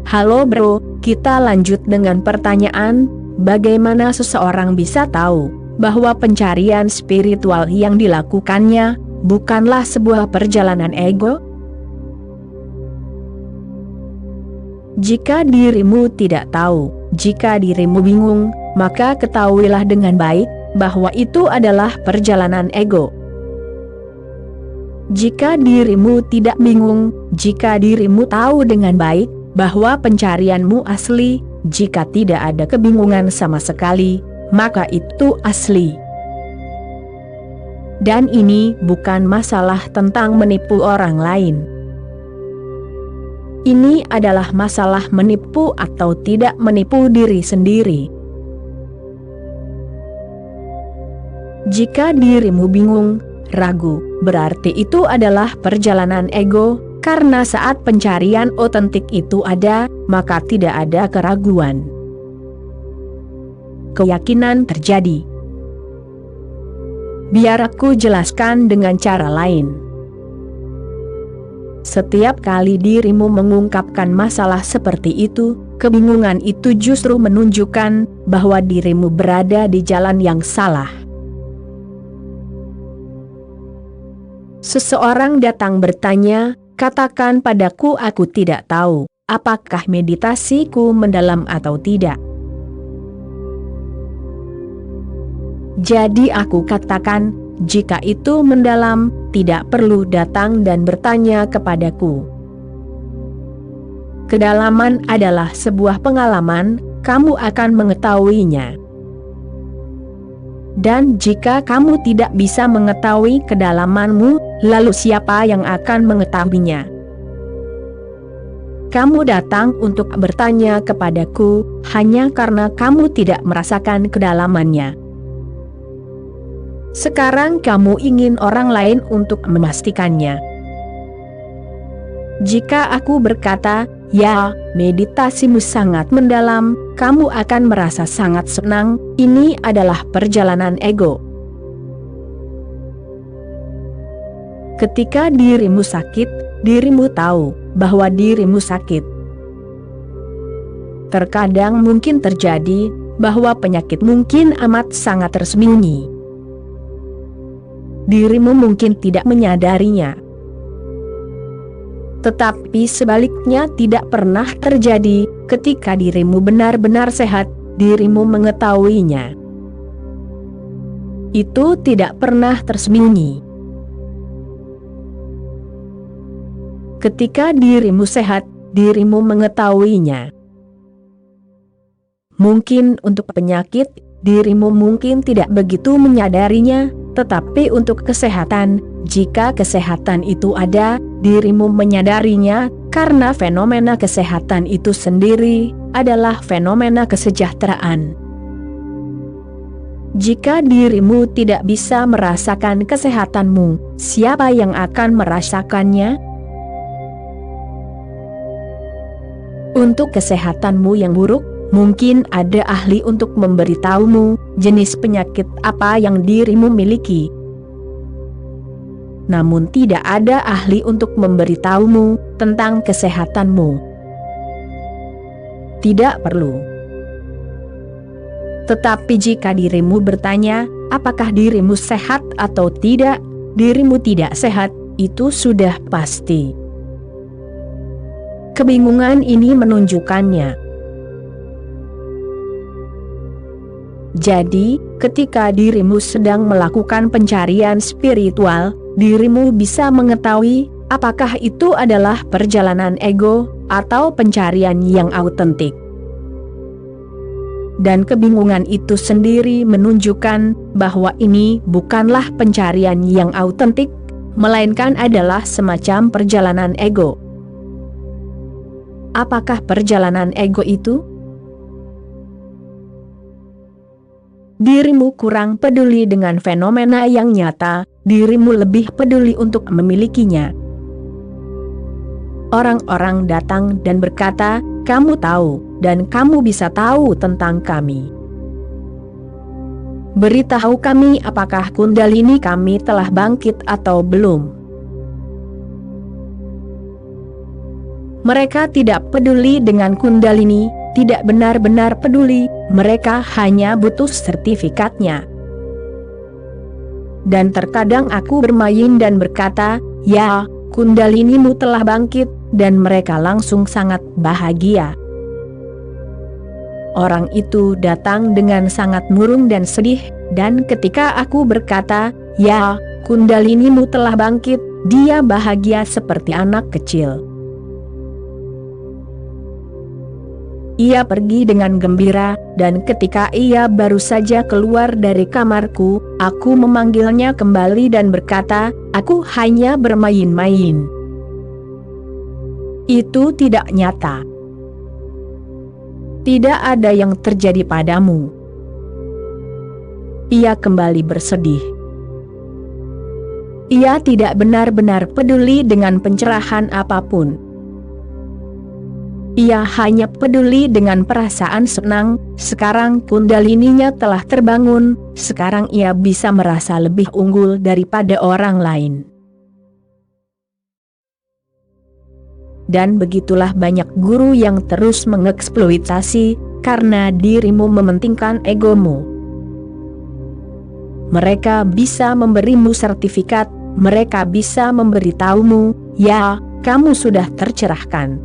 Halo bro, kita lanjut dengan pertanyaan, bagaimana seseorang bisa tahu bahwa pencarian spiritual yang dilakukannya bukanlah sebuah perjalanan ego? Jika dirimu tidak tahu, jika dirimu bingung, maka ketahuilah dengan baik bahwa itu adalah perjalanan ego. Jika dirimu tidak bingung, jika dirimu tahu dengan baik bahwa pencarianmu asli, jika tidak ada kebingungan sama sekali, maka itu asli. Dan ini bukan masalah tentang menipu orang lain. Ini adalah masalah menipu atau tidak menipu diri sendiri. Jika dirimu bingung, ragu, berarti itu adalah perjalanan ego, karena saat pencarian otentik itu ada, maka tidak ada keraguan. Keyakinan terjadi. Biar aku jelaskan dengan cara lain. Setiap kali dirimu mengungkapkan masalah seperti itu, kebingungan itu justru menunjukkan bahwa dirimu berada di jalan yang salah. Seseorang datang bertanya, katakan padaku, aku tidak tahu, apakah meditasiku mendalam atau tidak. Jadi aku katakan, jika itu mendalam, tidak perlu datang dan bertanya kepadaku. Kedalaman adalah sebuah pengalaman, kamu akan mengetahuinya. Dan jika kamu tidak bisa mengetahui kedalamanmu, lalu siapa yang akan mengetahuinya? Kamu datang untuk bertanya kepadaku, hanya karena kamu tidak merasakan kedalamannya. Sekarang kamu ingin orang lain untuk memastikannya. Jika aku berkata, ya, meditasimu sangat mendalam, kamu akan merasa sangat senang, ini adalah perjalanan ego. Ketika dirimu sakit, dirimu tahu bahwa dirimu sakit. Terkadang mungkin terjadi bahwa penyakit mungkin amat sangat tersembunyi. Dirimu mungkin tidak menyadarinya. Tetapi sebaliknya tidak pernah terjadi, ketika dirimu benar-benar sehat, dirimu mengetahuinya. Itu tidak pernah tersembunyi. Ketika dirimu sehat, dirimu mengetahuinya. Mungkin untuk penyakit, dirimu mungkin tidak begitu menyadarinya, tetapi untuk kesehatan, jika kesehatan itu ada, dirimu menyadarinya, karena fenomena kesehatan itu sendiri adalah fenomena kesejahteraan. Jika dirimu tidak bisa merasakan kesehatanmu, siapa yang akan merasakannya? Untuk kesehatanmu yang buruk, mungkin ada ahli untuk memberitahumu jenis penyakit apa yang dirimu miliki. Namun tidak ada ahli untuk memberitahumu tentang kesehatanmu. Tidak perlu. Tetapi jika dirimu bertanya, apakah dirimu sehat atau tidak, dirimu tidak sehat, itu sudah pasti. Kebingungan ini menunjukkannya. Jadi, ketika dirimu sedang melakukan pencarian spiritual, dirimu bisa mengetahui apakah itu adalah perjalanan ego atau pencarian yang autentik. Dan kebingungan itu sendiri menunjukkan bahwa ini bukanlah pencarian yang autentik, melainkan adalah semacam perjalanan ego. Apakah perjalanan ego itu? Dirimu kurang peduli dengan fenomena yang nyata, dirimu lebih peduli untuk memilikinya. Orang-orang datang dan berkata, kamu tahu, dan kamu bisa tahu tentang kami. Beritahu kami apakah kundalini kami telah bangkit atau belum. Mereka tidak peduli dengan Kundalini, tidak benar-benar peduli, mereka hanya butuh sertifikatnya. Dan terkadang aku bermain dan berkata, "Ya, Kundalinimu telah bangkit," dan mereka langsung sangat bahagia. Orang itu datang dengan sangat murung dan sedih, dan ketika aku berkata, "Ya, Kundalinimu telah bangkit," dia bahagia seperti anak kecil. Ia pergi dengan gembira, dan ketika ia baru saja keluar dari kamarku, aku memanggilnya kembali dan berkata, "Aku hanya bermain-main. Itu tidak nyata. Tidak ada yang terjadi padamu." Ia kembali bersedih. Ia tidak benar-benar peduli dengan pencerahan apapun. Ia hanya peduli dengan perasaan senang. Sekarang Kundalininya telah terbangun, sekarang ia bisa merasa lebih unggul daripada orang lain. Dan begitulah banyak guru yang terus mengeksploitasi, karena dirimu mementingkan egomu. Mereka bisa memberimu sertifikat, mereka bisa memberitahumu, "Ya, kamu sudah tercerahkan.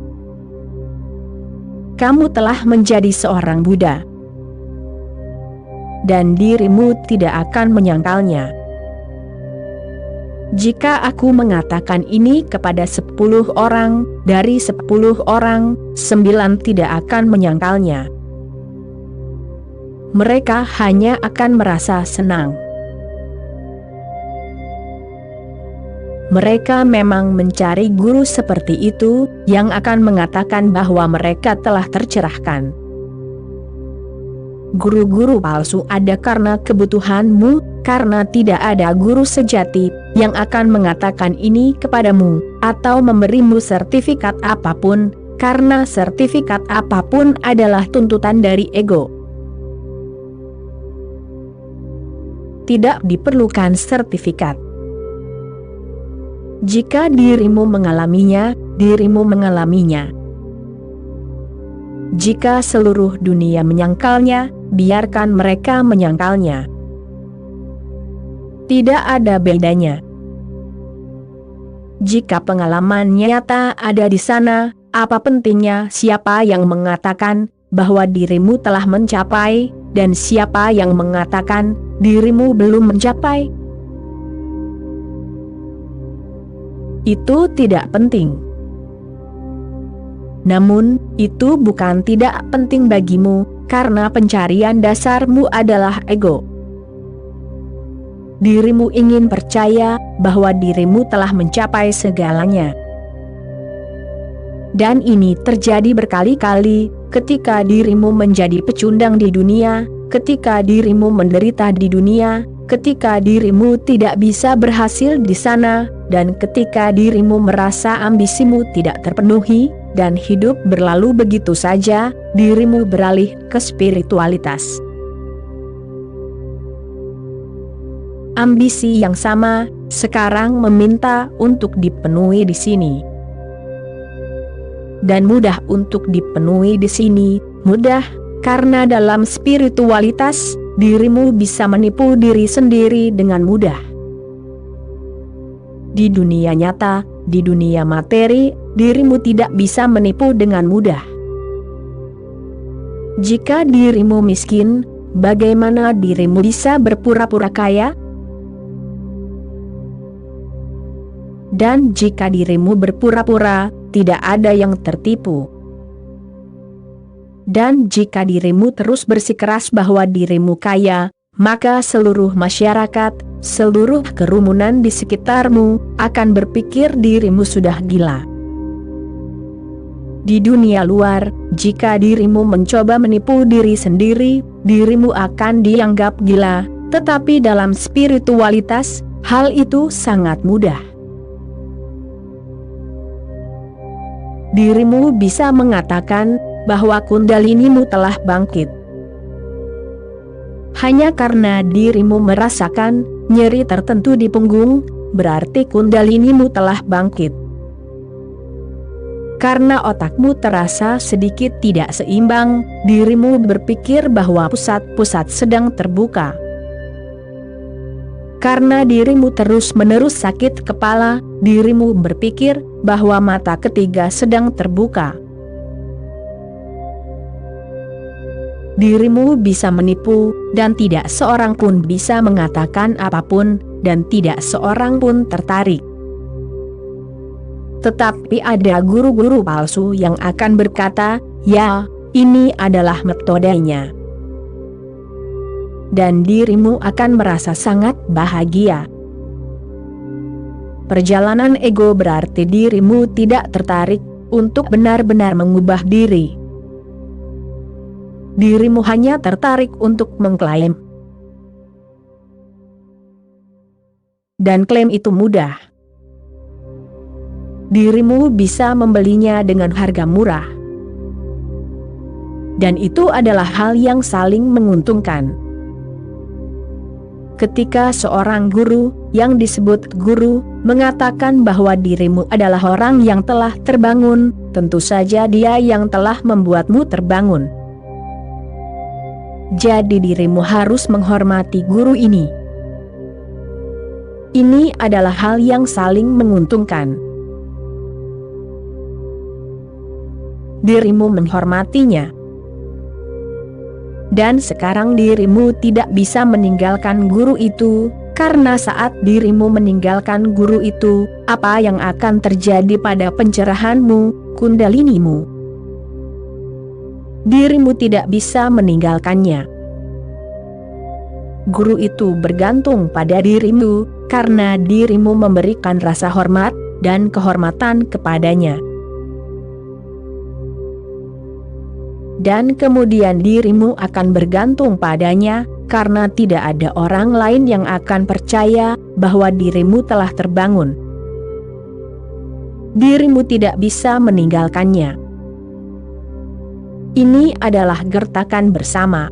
Kamu telah menjadi seorang Buddha." Dan dirimu tidak akan menyangkalnya. Jika aku mengatakan ini kepada 10 orang, dari 10 orang, 9 tidak akan menyangkalnya. Mereka hanya akan merasa senang. Mereka memang mencari guru seperti itu, yang akan mengatakan bahwa mereka telah tercerahkan. Guru-guru palsu ada karena kebutuhanmu, karena tidak ada guru sejati yang akan mengatakan ini kepadamu, atau memberimu sertifikat apapun, karena sertifikat apapun adalah tuntutan dari ego. Tidak diperlukan sertifikat. Jika dirimu mengalaminya, dirimu mengalaminya. Jika seluruh dunia menyangkalnya, biarkan mereka menyangkalnya. Tidak ada bedanya. Jika pengalaman nyata ada di sana, apa pentingnya siapa yang mengatakan bahwa dirimu telah mencapai, dan siapa yang mengatakan dirimu belum mencapai? Itu tidak penting. Namun, itu bukan tidak penting bagimu, karena pencarian dasarmu adalah ego. Dirimu ingin percaya bahwa dirimu telah mencapai segalanya. Dan ini terjadi berkali-kali, ketika dirimu menjadi pecundang di dunia, ketika dirimu menderita di dunia, ketika dirimu tidak bisa berhasil di sana, dan ketika dirimu merasa ambisimu tidak terpenuhi, dan hidup berlalu begitu saja, dirimu beralih ke spiritualitas. Ambisi yang sama, sekarang meminta untuk dipenuhi di sini. Dan mudah untuk dipenuhi di sini, mudah, karena dalam spiritualitas, dirimu bisa menipu diri sendiri dengan mudah. Di dunia nyata, di dunia materi, dirimu tidak bisa menipu dengan mudah. Jika dirimu miskin, bagaimana dirimu bisa berpura-pura kaya? Dan jika dirimu berpura-pura, tidak ada yang tertipu. Dan jika dirimu terus bersikeras bahwa dirimu kaya, maka seluruh masyarakat, seluruh kerumunan di sekitarmu, akan berpikir dirimu sudah gila. Di dunia luar, jika dirimu mencoba menipu diri sendiri, dirimu akan dianggap gila, tetapi dalam spiritualitas, hal itu sangat mudah. Dirimu bisa mengatakan bahwa Kundalinimu telah bangkit. Hanya karena dirimu merasakan nyeri tertentu di punggung, berarti Kundalinimu telah bangkit. Karena otakmu terasa sedikit tidak seimbang, dirimu berpikir bahwa pusat-pusat sedang terbuka. Karena dirimu terus-menerus sakit kepala, dirimu berpikir bahwa mata ketiga sedang terbuka. Dirimu bisa menipu, dan tidak seorang pun bisa mengatakan apapun, dan tidak seorang pun tertarik. Tetapi ada guru-guru palsu yang akan berkata, ya, ini adalah metodenya. Dan dirimu akan merasa sangat bahagia. Perjalanan ego berarti dirimu tidak tertarik untuk benar-benar mengubah diri. Dirimu hanya tertarik untuk mengklaim. Dan klaim itu mudah. Dirimu bisa membelinya dengan harga murah. Dan itu adalah hal yang saling menguntungkan. Ketika seorang guru, yang disebut guru, mengatakan bahwa dirimu adalah orang yang telah terbangun, tentu saja dia yang telah membuatmu terbangun. Jadi dirimu harus menghormati guru ini. Ini adalah hal yang saling menguntungkan. Dirimu menghormatinya. Dan sekarang dirimu tidak bisa meninggalkan guru itu, karena saat dirimu meninggalkan guru itu, apa yang akan terjadi pada pencerahanmu, kundalinimu? Dirimu tidak bisa meninggalkannya. Guru itu bergantung pada dirimu, karena dirimu memberikan rasa hormat dan kehormatan kepadanya. Dan kemudian dirimu akan bergantung padanya, karena tidak ada orang lain yang akan percaya bahwa dirimu telah terbangun. Dirimu tidak bisa meninggalkannya. Ini adalah gertakan bersama.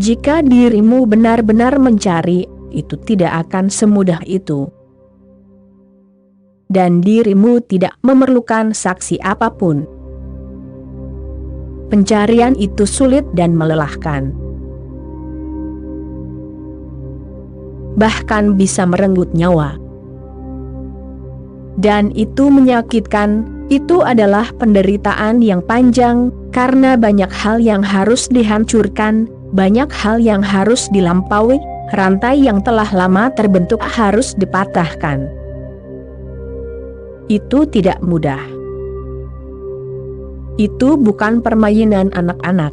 Jika dirimu benar-benar mencari, itu tidak akan semudah itu. Dan dirimu tidak memerlukan saksi apapun. Pencarian itu sulit dan melelahkan. Bahkan bisa merenggut nyawa. Dan itu menyakitkan. Itu adalah penderitaan yang panjang, karena banyak hal yang harus dihancurkan, banyak hal yang harus dilampaui, rantai yang telah lama terbentuk harus dipatahkan. Itu tidak mudah. Itu bukan permainan anak-anak.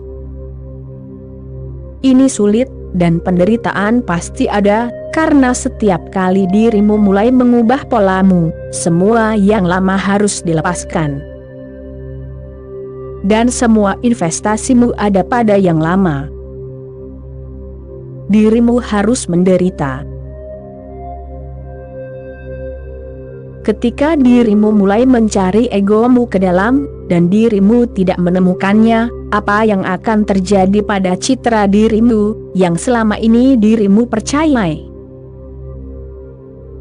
Ini sulit, dan penderitaan pasti ada, karena setiap kali dirimu mulai mengubah polamu, semua yang lama harus dilepaskan. Dan semua investasimu ada pada yang lama. Dirimu harus menderita. Ketika dirimu mulai mencari egomu ke dalam, dan dirimu tidak menemukannya, apa yang akan terjadi pada citra dirimu, yang selama ini dirimu percayai?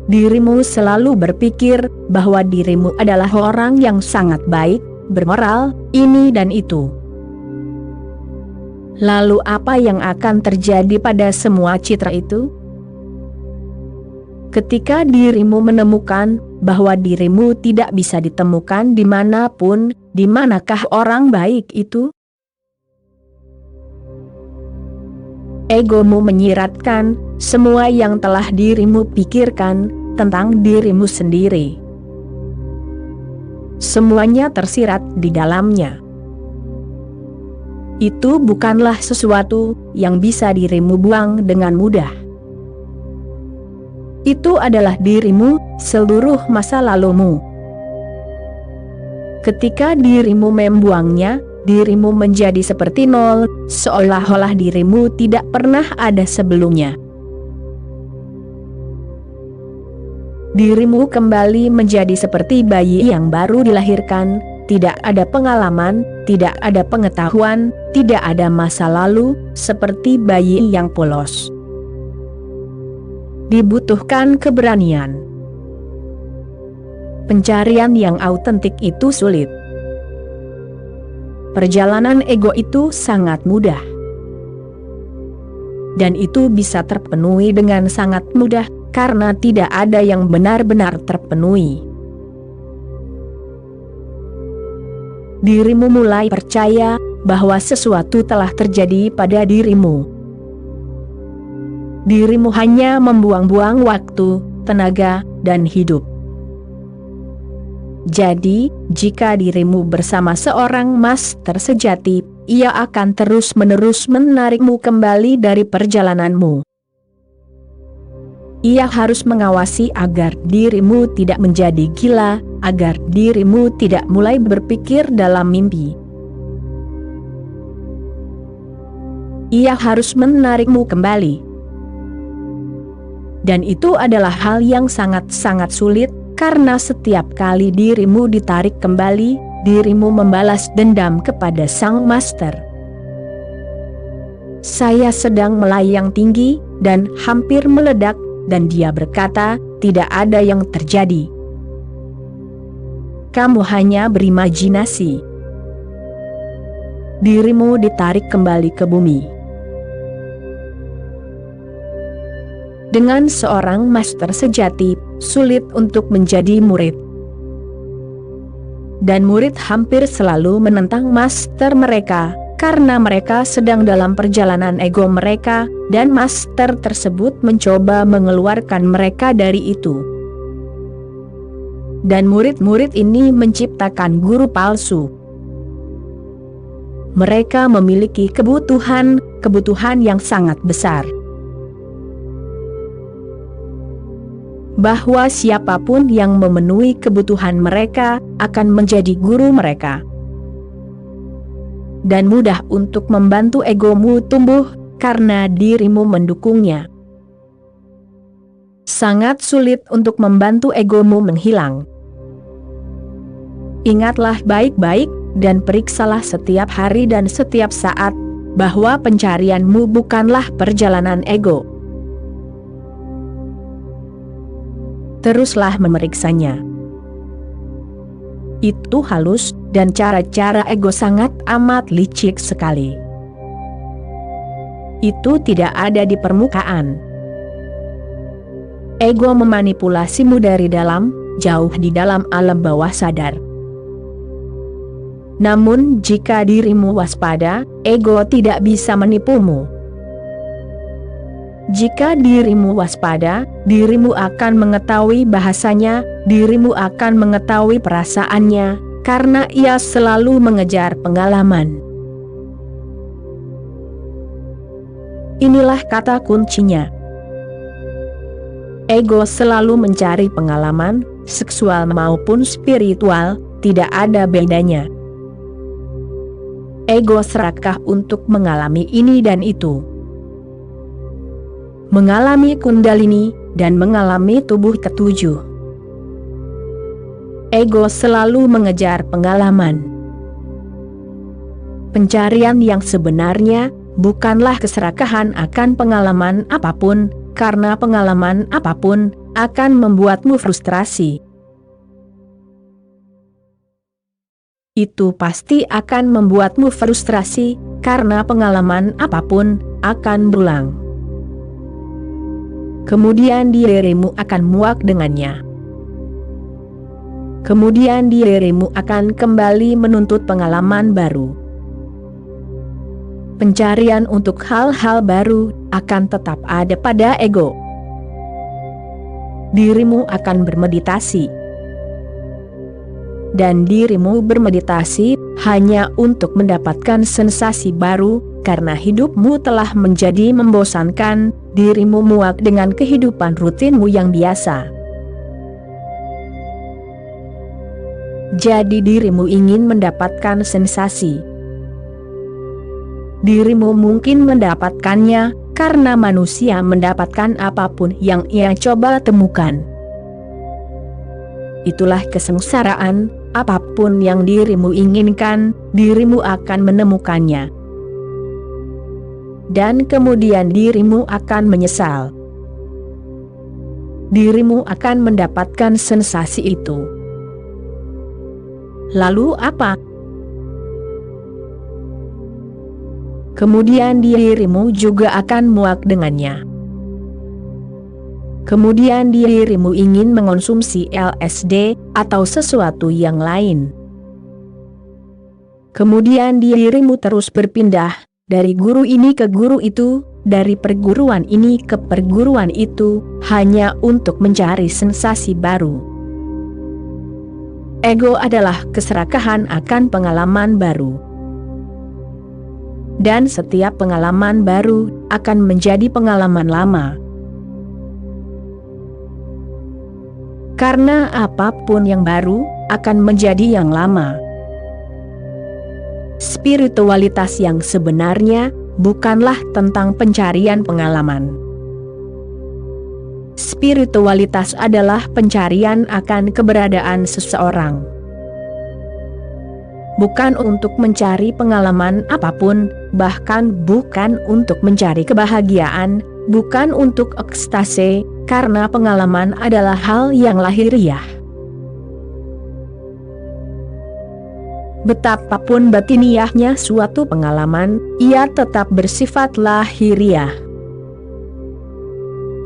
Dirimu selalu berpikir bahwa dirimu adalah orang yang sangat baik, bermoral, ini dan itu. Lalu apa yang akan terjadi pada semua citra itu? Ketika dirimu menemukan bahwa dirimu tidak bisa ditemukan dimanapun, di manakah orang baik itu? Egomu menyiratkan semua yang telah dirimu pikirkan tentang dirimu sendiri. Semuanya tersirat di dalamnya. Itu bukanlah sesuatu yang bisa dirimu buang dengan mudah. Itu adalah dirimu, seluruh masa lalumu. Ketika dirimu membuangnya, dirimu menjadi seperti nol, seolah-olah dirimu tidak pernah ada sebelumnya. Dirimu kembali menjadi seperti bayi yang baru dilahirkan, tidak ada pengalaman, tidak ada pengetahuan, tidak ada masa lalu, seperti bayi yang polos. Dibutuhkan keberanian. pencarian yang autentik itu sulit. Perjalanan ego itu sangat mudah. Dan itu bisa terpenuhi dengan sangat mudah, karena tidak ada yang benar-benar terpenuhi. Dirimu mulai percaya bahwa sesuatu telah terjadi pada dirimu. Dirimu hanya membuang-buang waktu, tenaga, dan hidup. Jadi, jika dirimu bersama seorang master sejati, ia akan terus-menerus menarikmu kembali dari perjalananmu. Ia harus mengawasi agar dirimu tidak menjadi gila, agar dirimu tidak mulai berpikir dalam mimpi. Ia harus menarikmu kembali. Dan itu adalah hal yang sangat-sangat sulit, karena setiap kali dirimu ditarik kembali, dirimu membalas dendam kepada sang master. Saya sedang melayang tinggi, dan hampir meledak, dan dia berkata, tidak ada yang terjadi. Kamu hanya berimajinasi. Dirimu ditarik kembali ke bumi. Dengan seorang master sejati, sulit untuk menjadi murid. Dan murid hampir selalu menentang master mereka, karena mereka sedang dalam perjalanan ego mereka, dan master tersebut mencoba mengeluarkan mereka dari itu. Dan murid-murid ini menciptakan guru palsu. Mereka memiliki kebutuhan yang sangat besar. Bahwa siapapun yang memenuhi kebutuhan mereka akan menjadi guru mereka. Dan mudah untuk membantu egomu tumbuh karena dirimu mendukungnya. Sangat sulit untuk membantu egomu menghilang. Ingatlah baik-baik dan periksalah setiap hari dan setiap saat bahwa pencarianmu bukanlah perjalanan ego. Teruslah memeriksanya. Itu halus, dan cara-cara ego sangat amat licik sekali. Itu tidak ada di permukaan. Ego memanipulasimu dari dalam, jauh di dalam alam bawah sadar. Namun jika dirimu waspada, ego tidak bisa menipumu. Jika dirimu waspada, dirimu akan mengetahui bahasanya, dirimu akan mengetahui perasaannya, karena ia selalu mengejar pengalaman. Inilah kata kuncinya. Ego selalu mencari pengalaman, seksual maupun spiritual, tidak ada bedanya. Ego serakah untuk mengalami ini dan itu. Mengalami kundalini, dan mengalami tubuh ketujuh. Ego selalu mengejar pengalaman. Pencarian yang sebenarnya, bukanlah keserakahan akan pengalaman apapun, karena pengalaman apapun, akan membuatmu frustrasi. Itu pasti akan membuatmu frustrasi, karena pengalaman apapun, akan berulang. Kemudian dirimu akan muak dengannya. Kemudian dirimu akan kembali menuntut pengalaman baru. Pencarian untuk hal-hal baru akan tetap ada pada ego. Dirimu akan bermeditasi. Dan dirimu bermeditasi hanya untuk mendapatkan sensasi baru, karena hidupmu telah menjadi membosankan, dirimu muak dengan kehidupan rutinmu yang biasa. Jadi dirimu ingin mendapatkan sensasi. Dirimu mungkin mendapatkannya, karena manusia mendapatkan apapun yang ia coba temukan. Itulah kesengsaraan, apapun yang dirimu inginkan, dirimu akan menemukannya. Dan kemudian dirimu akan menyesal. Dirimu akan mendapatkan sensasi itu. lalu apa? Kemudian dirimu juga akan muak dengannya. Kemudian dirimu ingin mengonsumsi LSD atau sesuatu yang lain. Kemudian dirimu terus berpindah dari guru ini ke guru itu, dari perguruan ini ke perguruan itu, hanya untuk mencari sensasi baru. Ego adalah keserakahan akan pengalaman baru. Dan setiap pengalaman baru akan menjadi pengalaman lama. Karena apapun yang baru akan menjadi yang lama. Spiritualitas yang sebenarnya bukanlah tentang pencarian pengalaman. Spiritualitas adalah pencarian akan keberadaan seseorang. Bukan untuk mencari pengalaman apapun, bahkan bukan untuk mencari kebahagiaan, bukan untuk ekstase, karena pengalaman adalah hal yang lahiriah. Betapapun batiniahnya suatu pengalaman, ia tetap bersifat lahiriah.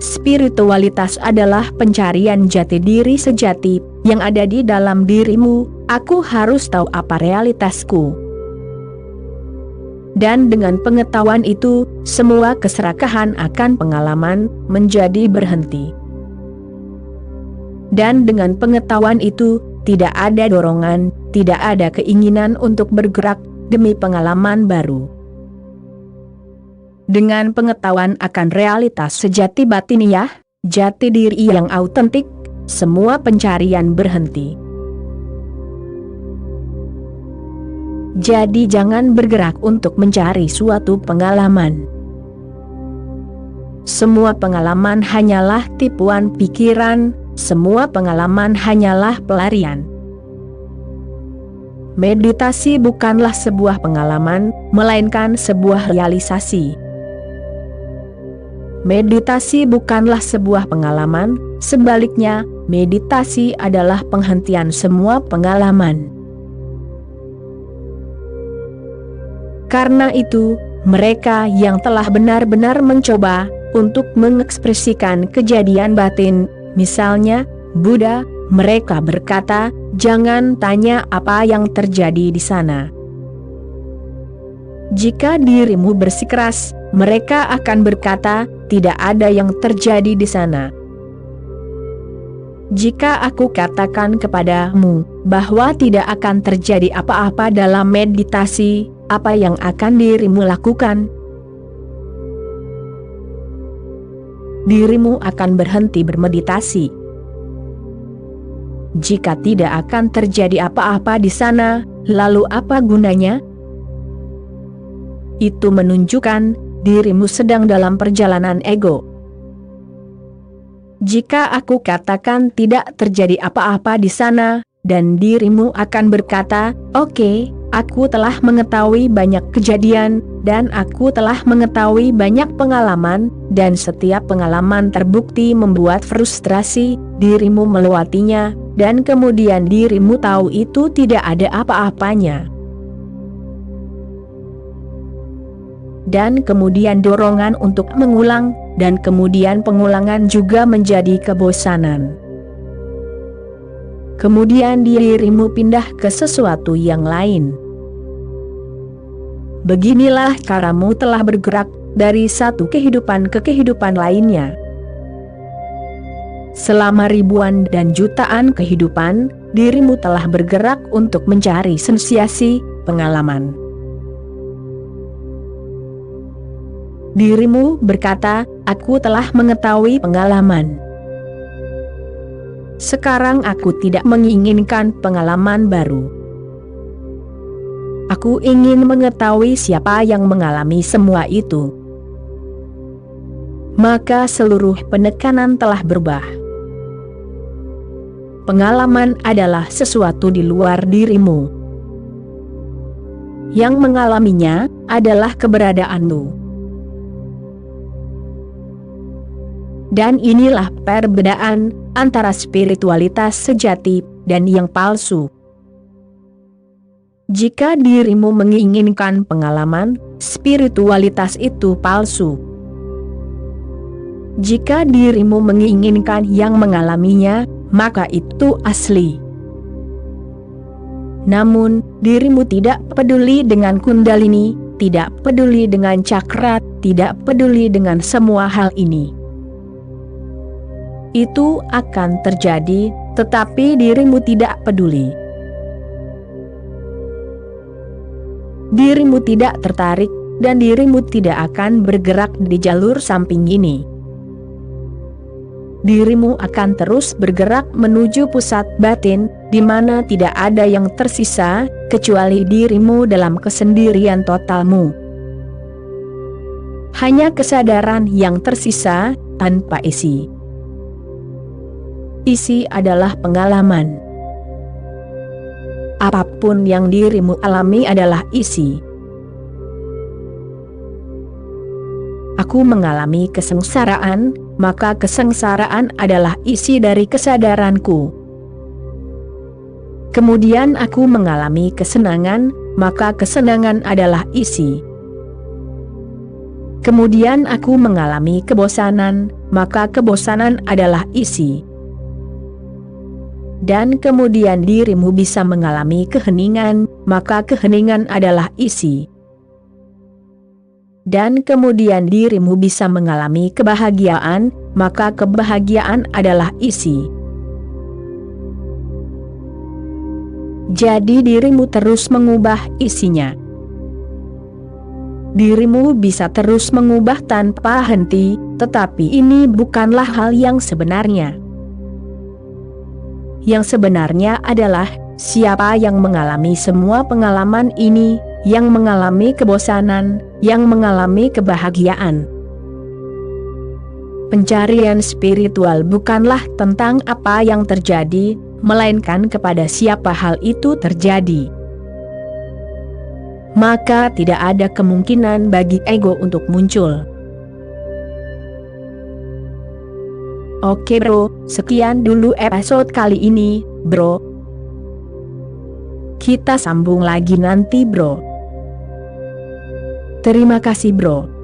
Spiritualitas adalah pencarian jati diri sejati yang ada di dalam dirimu. Aku harus tahu apa realitasku. Dan dengan pengetahuan itu, semua keserakahan akan pengalaman menjadi berhenti. Dan dengan pengetahuan itu, tidak ada dorongan, tidak ada keinginan untuk bergerak demi pengalaman baru. Dengan pengetahuan akan realitas sejati batiniah, jati diri yang autentik, semua pencarian berhenti. Jadi jangan bergerak untuk mencari suatu pengalaman. Semua pengalaman hanyalah tipuan pikiran, semua pengalaman hanyalah pelarian. Meditasi bukanlah sebuah pengalaman, melainkan sebuah realisasi. Meditasi bukanlah sebuah pengalaman, sebaliknya, meditasi adalah penghentian semua pengalaman. Karena itu, mereka yang telah benar-benar mencoba untuk mengekspresikan kejadian batin, misalnya Buddha, mereka berkata, jangan tanya apa yang terjadi di sana. Jika dirimu bersikeras, mereka akan berkata, tidak ada yang terjadi di sana. Jika aku katakan kepadamu bahwa tidak akan terjadi apa-apa dalam meditasi, apa yang akan dirimu lakukan? Dirimu akan berhenti bermeditasi. Jika tidak akan terjadi apa-apa di sana, lalu apa gunanya? Itu menunjukkan dirimu sedang dalam perjalanan ego. Jika aku katakan tidak terjadi apa-apa di sana, dan dirimu akan berkata, oke, aku telah mengetahui banyak kejadian, dan aku telah mengetahui banyak pengalaman, dan setiap pengalaman terbukti membuat frustrasi, dirimu melewatinya, dan kemudian dirimu tahu itu tidak ada apa-apanya. Dan kemudian dorongan untuk mengulang, dan kemudian pengulangan juga menjadi kebosanan. Kemudian dirimu pindah ke sesuatu yang lain. Beginilah caramu telah bergerak dari satu kehidupan ke kehidupan lainnya. Selama ribuan dan jutaan kehidupan, dirimu telah bergerak untuk mencari sensasi, pengalaman. Dirimu berkata, aku telah mengetahui pengalaman. Sekarang aku tidak menginginkan pengalaman baru. Aku ingin mengetahui siapa yang mengalami semua itu. Maka seluruh penekanan telah berubah. Pengalaman adalah sesuatu di luar dirimu. Yang mengalaminya adalah keberadaanmu. Dan inilah perbedaan antara spiritualitas sejati dan yang palsu. Jika dirimu menginginkan pengalaman, spiritualitas itu palsu. Jika dirimu menginginkan yang mengalaminya, maka itu asli. Namun, dirimu tidak peduli dengan kundalini, tidak peduli dengan cakra, tidak peduli dengan semua hal ini. Itu akan terjadi, tetapi dirimu tidak peduli. Dirimu tidak tertarik, dan dirimu tidak akan bergerak di jalur samping ini. Dirimu akan terus bergerak menuju pusat batin, di mana tidak ada yang tersisa, kecuali dirimu dalam kesendirian totalmu. Hanya kesadaran yang tersisa, tanpa isi. Isi adalah pengalaman. Apapun yang dirimu alami adalah isi. Aku mengalami kesengsaraan, maka kesengsaraan adalah isi dari kesadaranku. Kemudian aku mengalami kesenangan, maka kesenangan adalah isi. Kemudian aku mengalami kebosanan, maka kebosanan adalah isi. Dan kemudian dirimu bisa mengalami keheningan, maka keheningan adalah isi. Dan kemudian dirimu bisa mengalami kebahagiaan, maka kebahagiaan adalah isi. Jadi dirimu terus mengubah isinya. Dirimu bisa terus mengubah tanpa henti, tetapi ini bukanlah hal yang sebenarnya. Yang sebenarnya adalah, siapa yang mengalami semua pengalaman ini, yang mengalami kebosanan, yang mengalami kebahagiaan. Pencarian spiritual bukanlah tentang apa yang terjadi, melainkan kepada siapa hal itu terjadi. Maka tidak ada kemungkinan bagi ego untuk muncul. Oke bro, sekian dulu episode kali ini, bro. Kita sambung lagi nanti bro. Terima kasih bro.